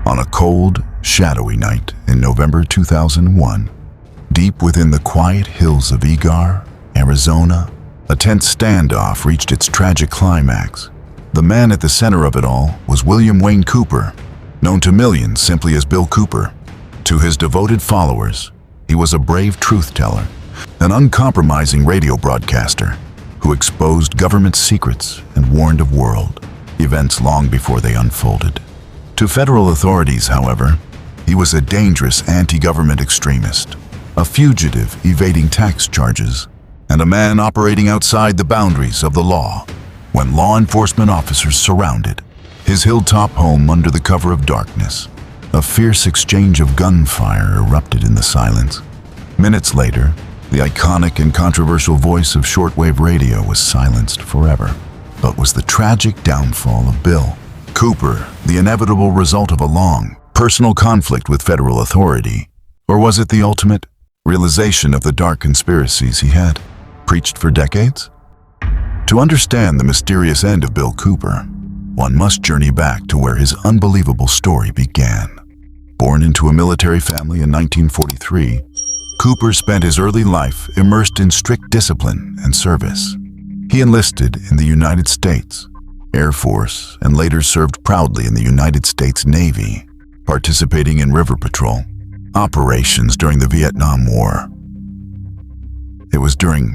On a cold, shadowy night in November 2001, deep within the quiet hills of Eagar, Arizona, a tense standoff reached its tragic climax. The man at the center of it all was William Wayne Cooper, known to millions simply as Bill Cooper. To his devoted followers, he was a brave truth-teller, an uncompromising radio broadcaster who exposed government secrets and warned of world events long before they unfolded. To federal authorities, however, he was a dangerous anti-government extremist, a fugitive evading tax charges, and a man operating outside the boundaries of the law. When law enforcement officers surrounded his Hilltop home under the cover of darkness, a fierce exchange of gunfire erupted in the silence. Minutes later, the iconic and controversial voice of shortwave radio was silenced forever. But was the tragic downfall of Bill Cooper the inevitable result of a long, personal conflict with federal authority, or was it the ultimate realization of the dark conspiracies he had preached for decades? To understand the mysterious end of Bill Cooper, one must journey back to where his unbelievable story began. Born into a military family in 1943, Cooper spent his early life immersed in strict discipline and service. He enlisted in the United States Air Force and later served proudly in the United States Navy, participating in river patrol operations during the Vietnam War. It was during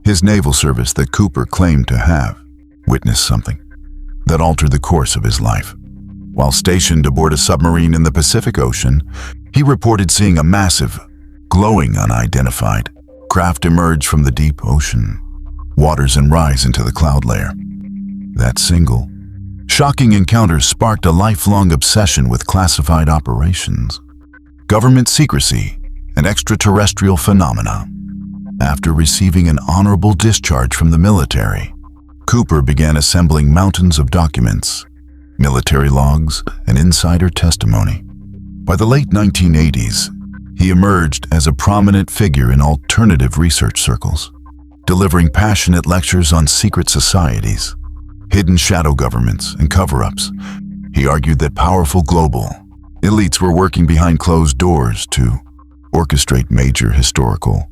his naval service that Cooper claimed to have witnessed something that altered the course of his life. While stationed aboard a submarine in the Pacific Ocean, he reported seeing a massive, glowing unidentified craft emerge from the deep ocean waters and rise into the cloud layer. That single, shocking encounter sparked a lifelong obsession with classified operations, government secrecy, and extraterrestrial phenomena. After receiving an honorable discharge from the military, Cooper began assembling mountains of documents, military logs, and insider testimony. By the late 1980s, he emerged as a prominent figure in alternative research circles, delivering passionate lectures on secret societies, hidden shadow governments, and cover-ups. He argued that powerful global elites were working behind closed doors to orchestrate major historical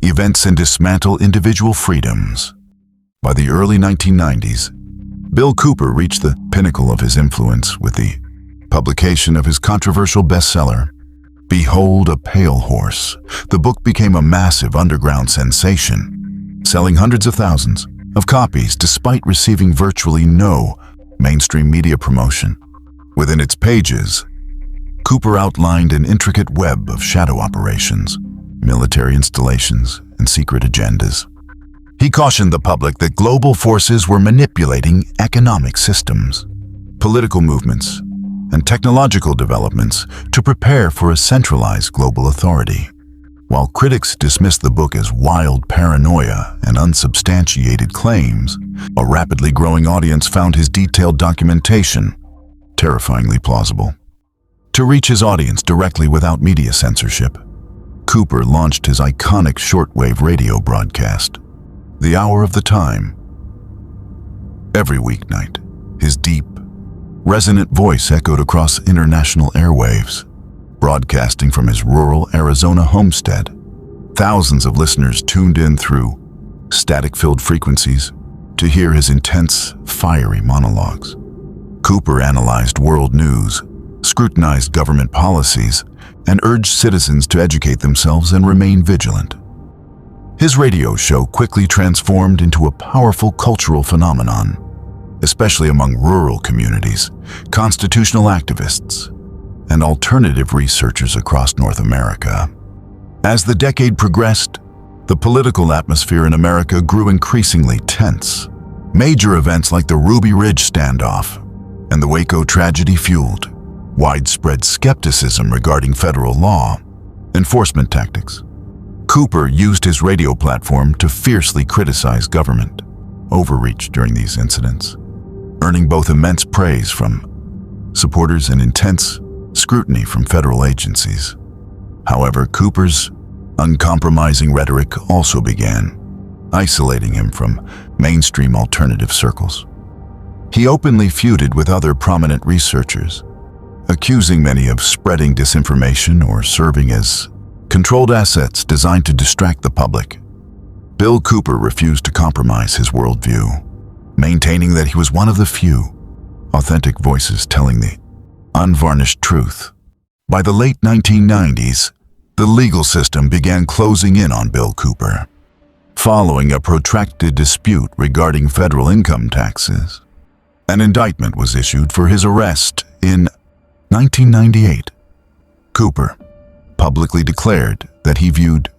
events and dismantle individual freedoms. By the early 1990s, Bill Cooper reached the pinnacle of his influence with the publication of his controversial bestseller, Behold a Pale Horse. The book became a massive underground sensation, selling hundreds of thousands of copies despite receiving virtually no mainstream media promotion. Within its pages, Cooper outlined an intricate web of shadow operations, military installations, and secret agendas. He cautioned the public that global forces were manipulating economic systems, political movements, and technological developments to prepare for a centralized global authority. While critics dismissed the book as wild paranoia and unsubstantiated claims, a rapidly growing audience found his detailed documentation terrifyingly plausible. To reach his audience directly without media censorship, Cooper launched his iconic shortwave radio broadcast, The Hour of the Time. Every weeknight, his deep, resonant voice echoed across international airwaves, broadcasting from his rural Arizona homestead. Thousands of listeners tuned in through static-filled frequencies to hear his intense, fiery monologues. Cooper analyzed world news, scrutinized government policies, and urged citizens to educate themselves and remain vigilant. His radio show quickly transformed into a powerful cultural phenomenon, especially among rural communities, constitutional activists, and alternative researchers across North America. As the decade progressed, the political atmosphere in America grew increasingly tense. Major events like the Ruby Ridge Standoff and the Waco tragedy fueled widespread skepticism regarding federal law enforcement tactics. Cooper used his radio platform to fiercely criticize government overreach during these incidents, earning both immense praise from supporters and intense scrutiny from federal agencies. However, Cooper's uncompromising rhetoric also began isolating him from mainstream alternative circles. He openly feuded with other prominent researchers, accusing many of spreading disinformation or serving as controlled assets designed to distract the public. Bill Cooper refused to compromise his worldview, maintaining that he was one of the few authentic voices telling the unvarnished truth. By the late 1990s, the legal system began closing in on Bill Cooper. Following a protracted dispute regarding federal income taxes, an indictment was issued for his arrest in 1998. Cooper publicly declared that he viewed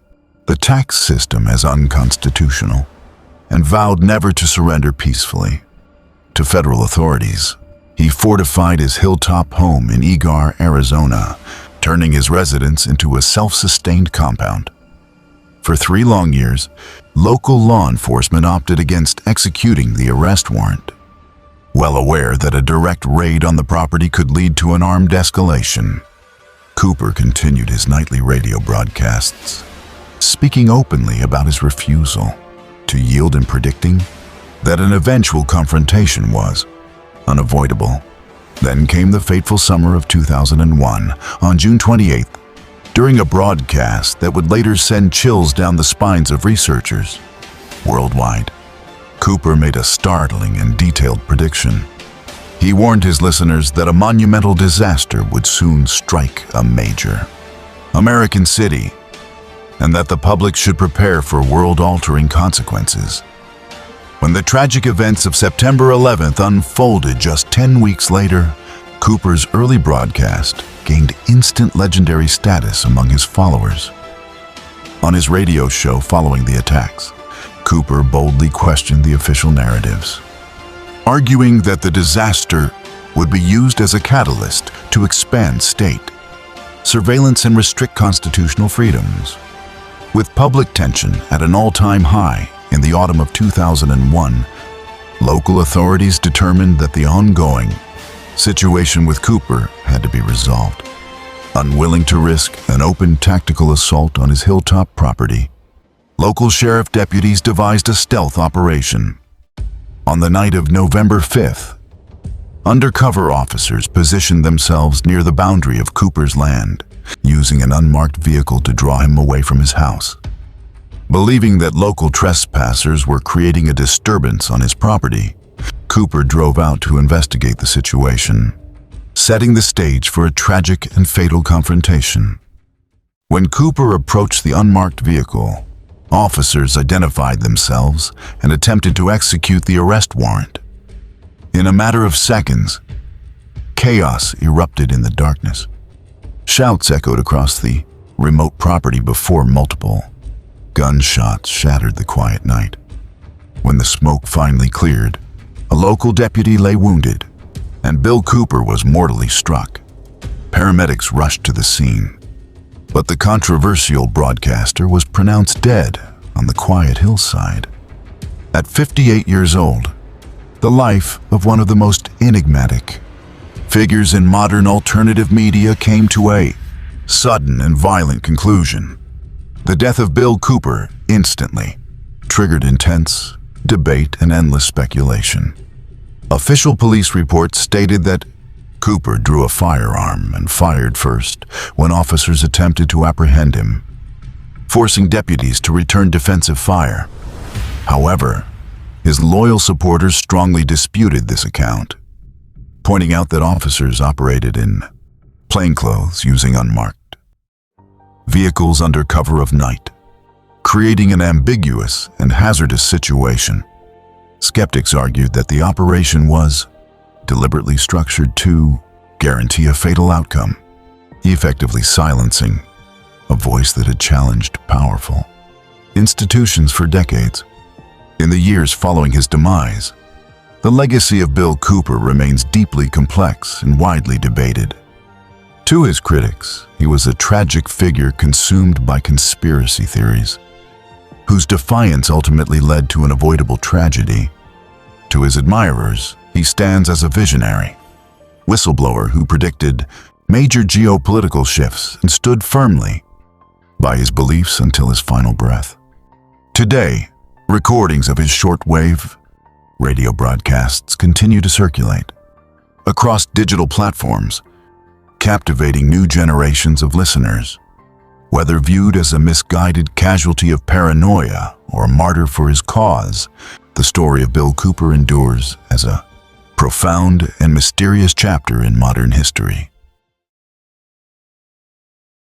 the tax system as unconstitutional and vowed never to surrender peacefully to federal authorities. He fortified his Hilltop home in Eagar, Arizona, turning his residence into a self-sustained compound. For 3 long years, local law enforcement opted against executing the arrest warrant, well aware that a direct raid on the property could lead to an armed escalation. Cooper continued his nightly radio broadcasts, speaking openly about his refusal to yield and predicting that an eventual confrontation was unavoidable. Then came the fateful summer of 2001. On June 28th, during a broadcast that would later send chills down the spines of researchers worldwide, Cooper made a startling and detailed prediction. He warned his listeners that a monumental disaster would soon strike a major American city, and that the public should prepare for world-altering consequences. When the tragic events of September 11th unfolded just 10 weeks later, Cooper's early broadcast gained instant legendary status among his followers. On his radio show following the attacks, Cooper boldly questioned the official narratives, arguing that the disaster would be used as a catalyst to expand state surveillance and restrict constitutional freedoms. With public tension at an all-time high in the autumn of 2001, local authorities determined that the ongoing situation with Cooper had to be resolved. Unwilling to risk an open tactical assault on his Hilltop property, local sheriff deputies devised a stealth operation. On the night of November 5th, undercover officers positioned themselves near the boundary of Cooper's land, using an unmarked vehicle to draw him away from his house. Believing that local trespassers were creating a disturbance on his property, Cooper drove out to investigate the situation, setting the stage for a tragic and fatal confrontation. When Cooper approached the unmarked vehicle, officers identified themselves and attempted to execute the arrest warrant. In a matter of seconds, chaos erupted in the darkness. Shouts echoed across the remote property before multiple gunshots shattered the quiet night. When the smoke finally cleared, a local deputy lay wounded, and Bill Cooper was mortally struck. Paramedics rushed to the scene, but the controversial broadcaster was pronounced dead on the quiet hillside. At 58 years old, the life of one of the most enigmatic figures in modern alternative media came to a sudden and violent conclusion. The death of Bill Cooper instantly triggered intense debate and endless speculation. Official police reports stated that Cooper drew a firearm and fired first when officers attempted to apprehend him, forcing deputies to return defensive fire. However, his loyal supporters strongly disputed this account, pointing out that officers operated in plainclothes using unmarked vehicles under cover of night, creating an ambiguous and hazardous situation. Skeptics argued that the operation was deliberately structured to guarantee a fatal outcome, effectively silencing a voice that had challenged powerful institutions for decades. In the years following his demise, the legacy of Bill Cooper remains deeply complex and widely debated. To his critics, he was a tragic figure consumed by conspiracy theories, whose defiance ultimately led to an avoidable tragedy. To his admirers, he stands as a visionary, whistleblower who predicted major geopolitical shifts and stood firmly by his beliefs until his final breath. Today, recordings of his shortwave radio broadcasts continue to circulate across digital platforms, captivating new generations of listeners. Whether viewed as a misguided casualty of paranoia or a martyr for his cause, the story of Bill Cooper endures as a profound and mysterious chapter in modern history.